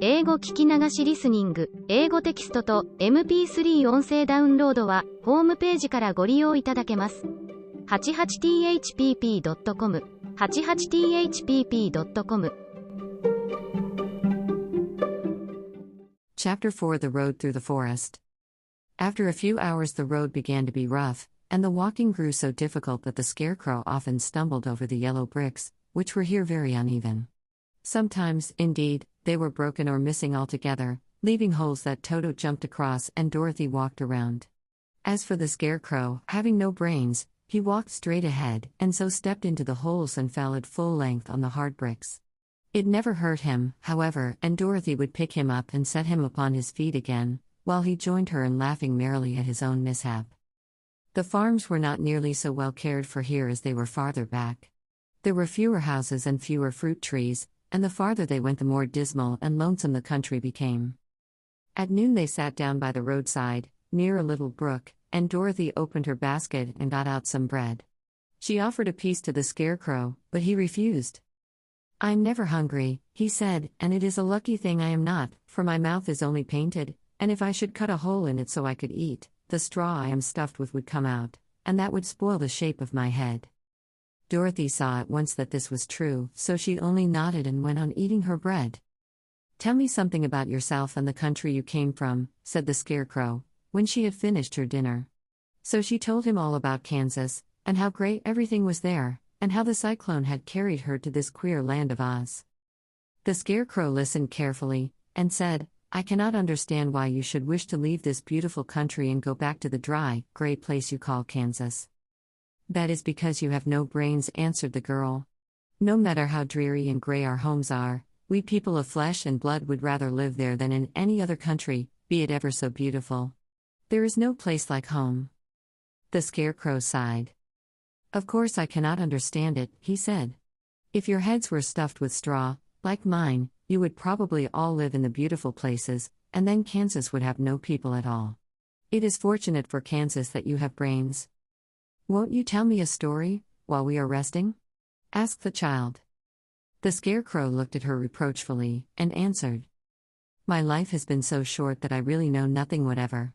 英語聞き流しリスニング、英語テキストと MP3 音声ダウンロードは、ホームページからご利用いただけます。88thpp.com、88thpp.com。 Chapter 4 The Road Through the Forest. After a few hours the road began to be rough, and the walking grew so difficult that the scarecrow often stumbled over the yellow bricks, which were here very uneven. Sometimes, indeed, they were broken or missing altogether, leaving holes that Toto jumped across and Dorothy walked around. As for the scarecrow, having no brains, he walked straight ahead and so stepped into the holes and fell at full length on the hard bricks. It never hurt him, however, and Dorothy would pick him up and set him upon his feet again, while he joined her in laughing merrily at his own mishap. The farms were not nearly so well cared for here as they were farther back. There were fewer houses and fewer fruit trees, and the farther they went the more dismal and lonesome the country became. At noon they sat down by the roadside, near a little brook, and Dorothy opened her basket and got out some bread. She offered a piece to the scarecrow, but he refused. "I'm never hungry," he said, "and it is a lucky thing I am not, for my mouth is only painted, and if I should cut a hole in it so I could eat, the straw I am stuffed with would come out, and that would spoil the shape of my head." Dorothy saw at once that this was true, so she only nodded and went on eating her bread. "Tell me something about yourself and the country you came from," said the scarecrow, when she had finished her dinner. So she told him all about Kansas, and how great everything was there, and how the cyclone had carried her to this queer land of Oz. The scarecrow listened carefully, and said, "I cannot understand why you should wish to leave this beautiful country and go back to the dry, gray place you call Kansas." "That is because you have no brains," answered the girl. "No matter how dreary and gray our homes are, we people of flesh and blood would rather live there than in any other country, be it ever so beautiful. There is no place like home." The scarecrow sighed. "Of course I cannot understand it," he said. "If your heads were stuffed with straw, like mine, you would probably all live in the beautiful places, and then Kansas would have no people at all. It is fortunate for Kansas that you have brains." "Won't you tell me a story, while we are resting?" asked the child. The scarecrow looked at her reproachfully, and answered, "My life has been so short that I really know nothing whatever.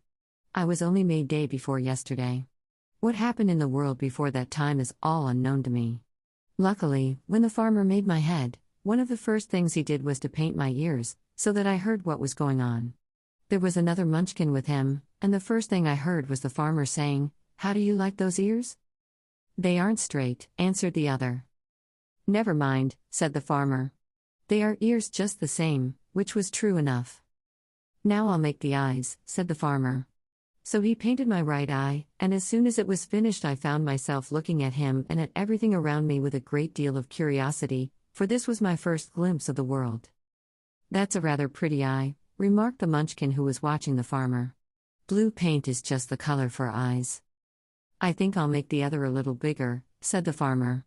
I was only made day before yesterday. What happened in the world before that time is all unknown to me. Luckily, when the farmer made my head, one of the first things he did was to paint my ears, so that I heard what was going on. There was another munchkin with him, and the first thing I heard was the farmer saying, 'How do you like those ears?' 'They aren't straight,' answered the other. 'Never mind,' said the farmer. 'They are ears just the same,' which was true enough. 'Now I'll make the eyes,' said the farmer. So he painted my right eye, and as soon as it was finished I found myself looking at him and at everything around me with a great deal of curiosity, for this was my first glimpse of the world." "That's a rather pretty eye," remarked the munchkin who was watching the farmer. "Blue paint is just the color for eyes." "I think I'll make the other a little bigger," said the farmer.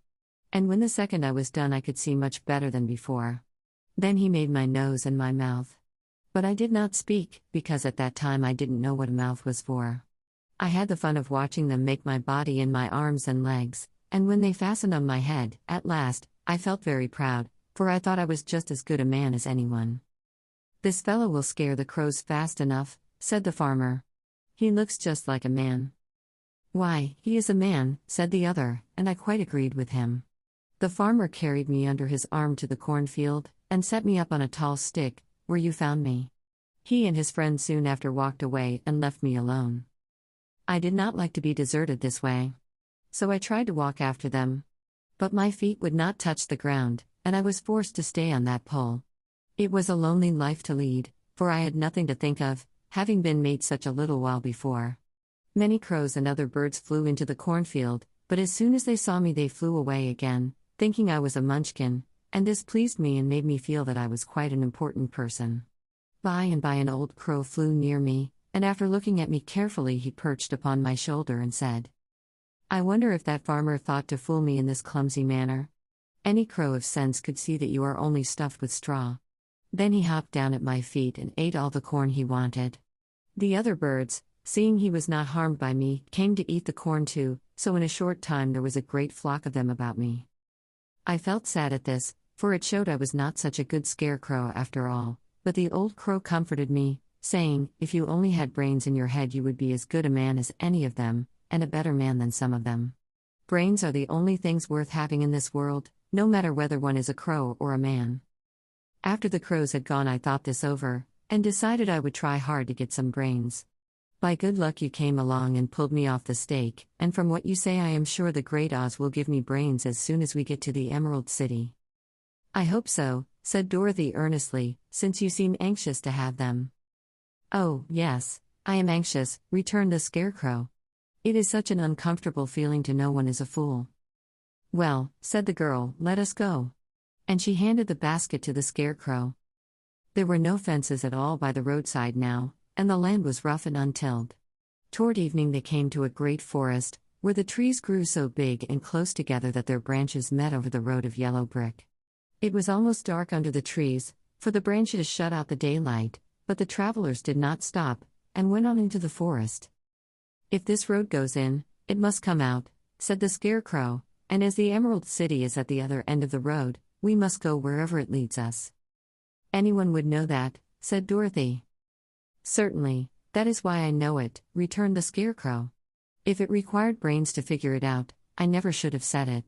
And when the second eye was done I could see much better than before. Then he made my nose and my mouth. But I did not speak, because at that time I didn't know what a mouth was for. I had the fun of watching them make my body and my arms and legs, and when they fastened on my head, at last, I felt very proud, for I thought I was just as good a man as anyone. "This fellow will scare the crows fast enough," said the farmer. "He looks just like a man." "Why, he is a man," said the other, and I quite agreed with him. The farmer carried me under his arm to the cornfield, and set me up on a tall stick, where you found me. He and his friend soon after walked away and left me alone. I did not like to be deserted this way. So I tried to walk after them. But my feet would not touch the ground, and I was forced to stay on that pole. It was a lonely life to lead, for I had nothing to think of, having been made such a little while before. Many crows and other birds flew into the cornfield, but as soon as they saw me they flew away again, thinking I was a munchkin, and this pleased me and made me feel that I was quite an important person. By and by an old crow flew near me, and after looking at me carefully he perched upon my shoulder and said, "I wonder if that farmer thought to fool me in this clumsy manner. Any crow of sense could see that you are only stuffed with straw." Then he hopped down at my feet and ate all the corn he wanted. The other birds, seeing he was not harmed by me, came to eat the corn too, so in a short time there was a great flock of them about me. I felt sad at this, for it showed I was not such a good scarecrow after all, But the old crow comforted me, saying, "If you only had brains in your head, you would be as good a man as any of them, and a better man than some of them. Brains are the only things worth having in this world, no matter whether one is a crow or a man." After the crows had gone, I thought this over, and decided I would try hard to get some brains. By good luck, you came along and pulled me off the stake, and from what you say, I am sure the Great Oz will give me brains as soon as we get to the Emerald City. "I hope so," said Dorothy earnestly, "since you seem anxious to have them." "Oh, yes, I am anxious," returned the Scarecrow. "It is such an uncomfortable feeling to know one is a fool." "Well," said the girl, "let us go." And she handed the basket to the Scarecrow. There were no fences at all by the roadside now, and the land was rough and untilled. Toward evening they came to a great forest, where the trees grew so big and close together that their branches met over the road of yellow brick. It was almost dark under the trees, for the branches shut out the daylight, but the travelers did not stop, and went on into the forest. "If this road goes in, it must come out," said the Scarecrow, "and as the Emerald City is at the other end of the road, we must go wherever it leads us." "Anyone would know that," said Dorothy. "Certainly, that is why I know it," returned the Scarecrow. "If it required brains to figure it out, I never should have said it."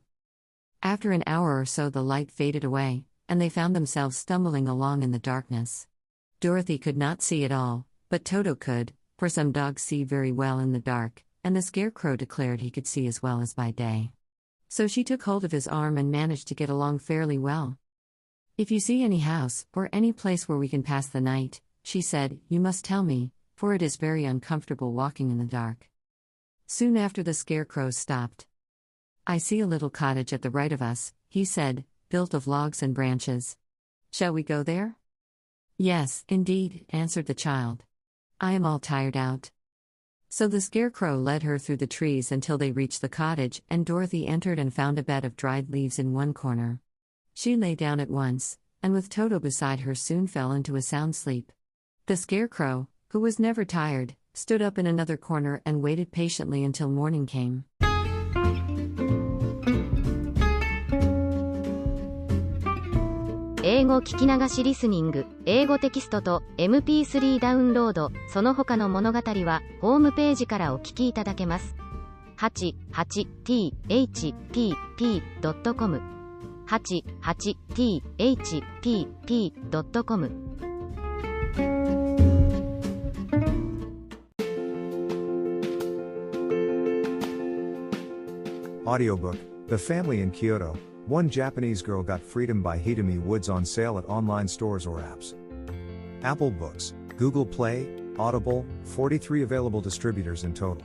After an hour or so the light faded away, and they found themselves stumbling along in the darkness. Dorothy could not see at all, but Toto could, for some dogs see very well in the dark, and the Scarecrow declared he could see as well as by day. So she took hold of his arm and managed to get along fairly well. "If you see any house, or any place where we can pass the night," she said, "you must tell me, for it is very uncomfortable walking in the dark." Soon after the Scarecrow stopped. "I see a little cottage at the right of us," he said, "built of logs and branches. Shall we go there?" "Yes, indeed," answered the child. "I am all tired out." So the Scarecrow led her through the trees until they reached the cottage, and Dorothy entered and found a bed of dried leaves in one corner. She lay down at once, and with Toto beside her soon fell into a sound sleep. The Scarecrow, who was never tired, stood up in another corner and waited patiently until morning came. 英語聞き流しリスニング、英語テキストと MP3 ダウンロード、その他の物語はホームページからお聞きいただけます。88thpp.com 88thpp.com Audiobook, The Family in Kyoto, One Japanese Girl Got Freedom by Hitomi Woods on sale at online stores or apps. Apple Books, Google Play, Audible, 43 available distributors in total.